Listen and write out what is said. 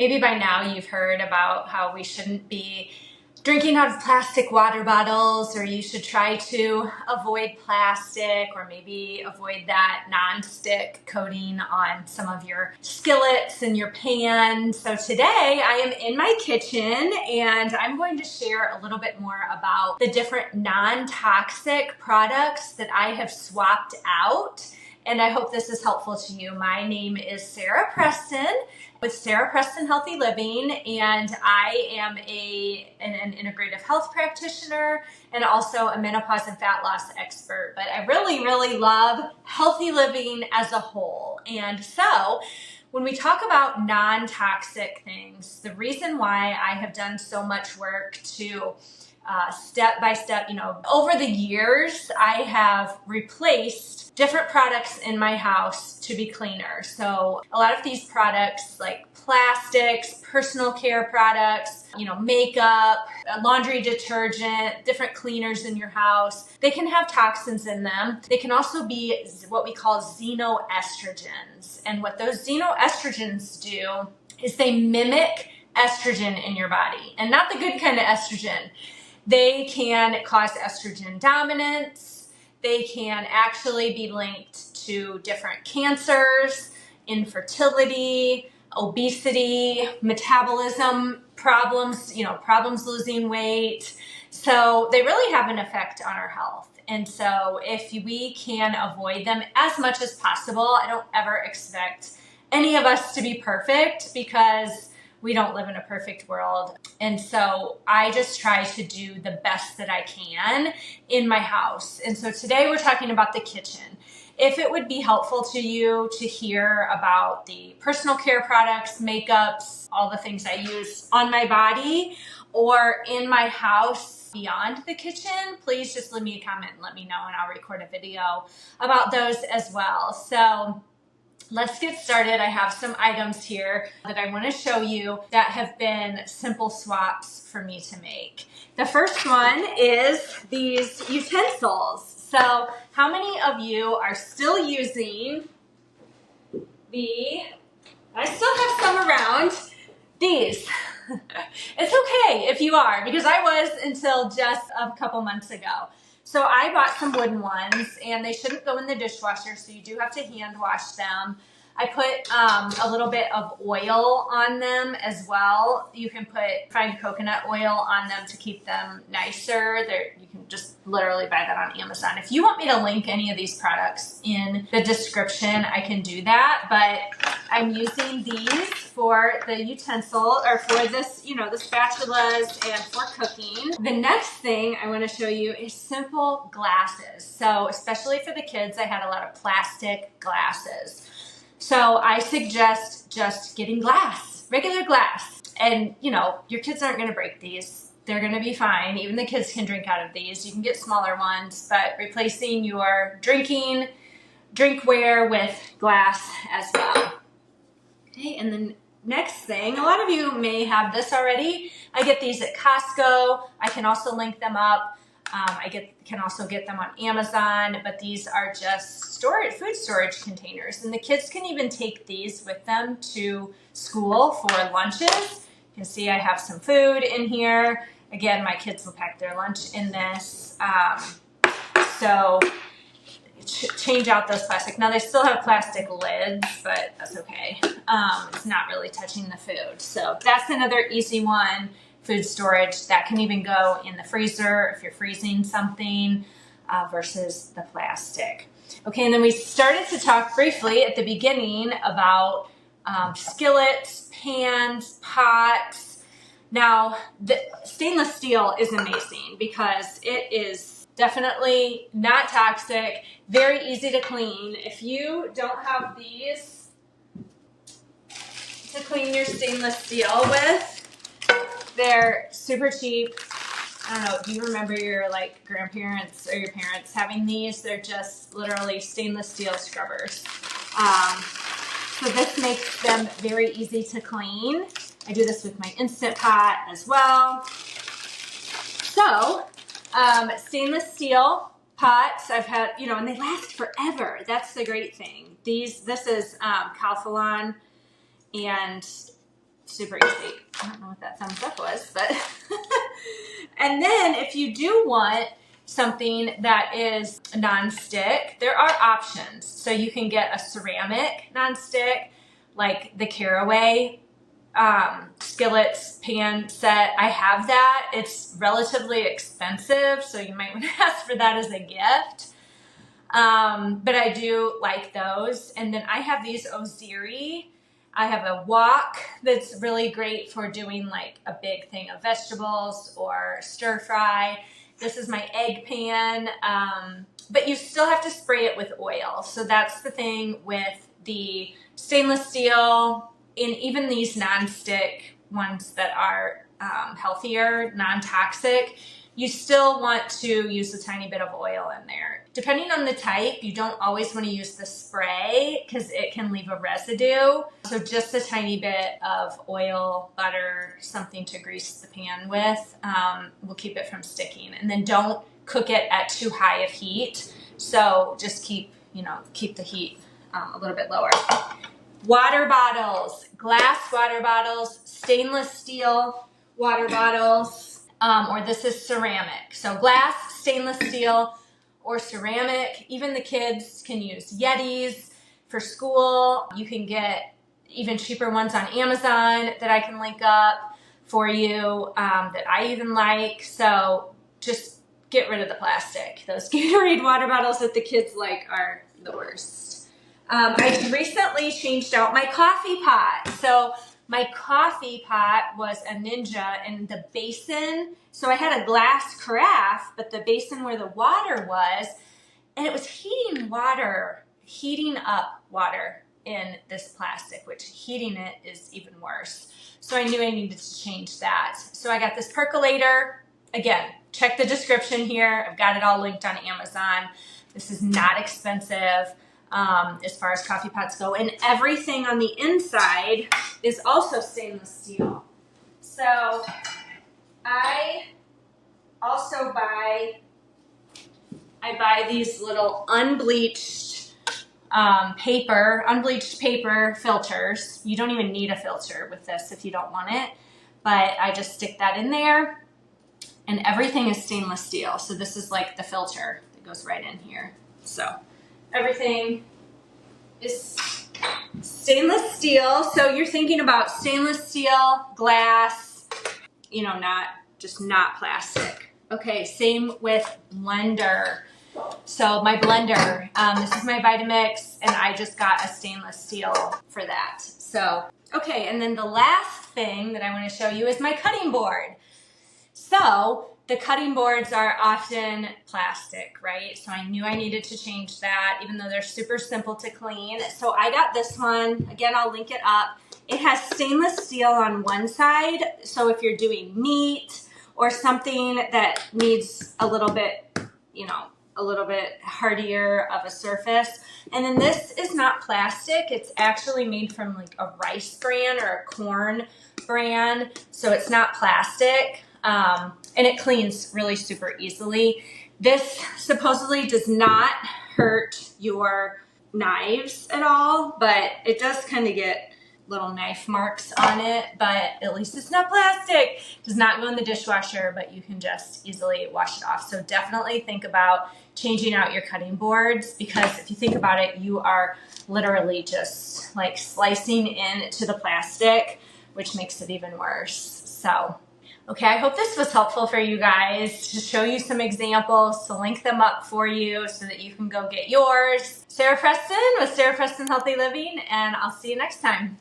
Maybe by now you've heard about how we shouldn't be drinking out of plastic water bottles, or you should try to avoid plastic, or maybe avoid that non-stick coating on some of your skillets and your pans. So today I am in my kitchen and I'm going to share a little bit more about the different non-toxic products that I have swapped out. And I hope this is helpful to you. My name is Sara Preston with Sara Preston Healthy Living, and I am an integrative health practitioner and also a menopause and fat loss expert. But I really love healthy living as a whole. And so when we talk about non-toxic things, the reason why I have done so much work to step by step, over the years, I have replaced different products in my house to be cleaner. So a lot of these products like plastics, personal care products, makeup, laundry detergent, different cleaners in your house, they can have toxins in them. They can also be what we call xenoestrogens. And what those xenoestrogens do is they mimic estrogen in your body, and not the good kind of estrogen. They can cause estrogen dominance. They can actually be linked to different cancers, infertility, obesity, metabolism problems, problems losing weight. So they really have an effect on our health. And so if we can avoid them as much as possible, I don't ever expect any of us to be perfect, because we don't live in a perfect world. And so I just try to do the best that I can in my house. And so today we're talking about the kitchen. If it would be helpful to you to hear about the personal care products, makeups, all the things I use on my body or in my house beyond the kitchen, please just leave me a comment and let me know, and I'll record a video about those as well. So let's get started. I have some items here that I want to show you that have been simple swaps for me to make. The first one is these utensils. So how many of you are still using I still have some around, these. It's okay if you are, because I was until just a couple months ago. So I bought some wooden ones, and they shouldn't go in the dishwasher, so you do have to hand wash them. I put a little bit of oil on them as well. You can find coconut oil on them to keep them nicer. You can just literally buy that on Amazon. If you want me to link any of these products in the description, I can do that. But I'm using these for the utensil, or for this, the spatulas and for cooking. The next thing I want to show you is simple glasses. So especially for the kids, I had a lot of plastic glasses. So I suggest just getting glass, regular glass. And your kids aren't going to break these. They're going to be fine. Even the kids can drink out of these. You can get smaller ones, but replacing your drinkware with glass as well. Okay, and then next thing, a lot of you may have this already. I get these at Costco. I can also link them up. Can also get them on Amazon, but these are just food storage containers. And the kids can even take these with them to school for lunches. You can see I have some food in here. Again, my kids will pack their lunch in this. So change out those plastic. Now they still have plastic lids, but that's okay. It's not really touching the food. So that's another easy one. Food storage that can even go in the freezer if you're freezing something versus the plastic. Okay, and then we started to talk briefly at the beginning about skillets, pans, pots. Now, the stainless steel is amazing because it is definitely not toxic, very easy to clean. If you don't have these to clean your stainless steel with, they're super cheap. I don't know, do you remember your grandparents or your parents having these? They're just literally stainless steel scrubbers. So this makes them very easy to clean. I do this with my Instant Pot as well. So stainless steel pots I've had, and they last forever. That's the great thing. This is Calphalon, and super easy. I don't know what that thumbs up was, but. And then if you do want something that is non-stick, there are options. So you can get a ceramic non-stick, like the Caraway skillets pan set. I have that. It's relatively expensive, so you might want to ask for that as a gift. But I do like those. And then I have these Oziri. I have a wok that's really great for doing like a big thing of vegetables or stir fry. This is my egg pan, but you still have to spray it with oil. So that's the thing with the stainless steel and even these non-stick ones that are healthier, non-toxic. You still want to use a tiny bit of oil in there. Depending on the type, you don't always want to use the spray because it can leave a residue. So just a tiny bit of oil, butter, something to grease the pan with will keep it from sticking. And then don't cook it at too high of heat. So just keep the heat a little bit lower. Water bottles, glass water bottles, stainless steel water bottles, or this is ceramic. So glass, stainless steel, or ceramic. Even the kids can use Yetis for school. You can get even cheaper ones on Amazon that I can link up for you that I even like. So just get rid of the plastic. Those Gatorade water bottles that the kids like are the worst. I recently changed out my coffee pot. So my coffee pot was a Ninja and the basin. So I had a glass carafe, but the basin where the water was, and it was heating up water in this plastic, which heating it is even worse. So I knew I needed to change that. So I got this percolator. Again, check the description here. I've got it all linked on Amazon. This is not expensive as far as coffee pots go. And everything on the inside is also stainless steel. So I also buy these little unbleached paper filters. You don't even need a filter with this if you don't want it, but I just stick that in there, and everything is stainless steel. So this is like the filter that goes right in here. So everything is stainless steel. So you're thinking about stainless steel, glass, not plastic. Okay, same with blender. So my blender, this is my Vitamix, and I just got a stainless steel for that. So, okay, and then the last thing that I want to show you is my cutting board. So the cutting boards are often plastic, right? So I knew I needed to change that, even though they're super simple to clean. So I got this one. Again, I'll link it up. It has stainless steel on one side. So if you're doing meat or something that needs a little bit hardier of a surface. And then this is not plastic. It's actually made from like a rice bran or a corn bran. So it's not plastic. And it cleans really super easily. This supposedly does not hurt your knives at all, but it does kind of get little knife marks on it, but at least it's not plastic. It does not go in the dishwasher, but you can just easily wash it off. So definitely think about changing out your cutting boards, because if you think about it, you are literally just like slicing into the plastic, which makes it even worse. So, okay, I hope this was helpful for you guys to show you some examples, to link them up for you so that you can go get yours. Sara Preston with Sara Preston Healthy Living, and I'll see you next time.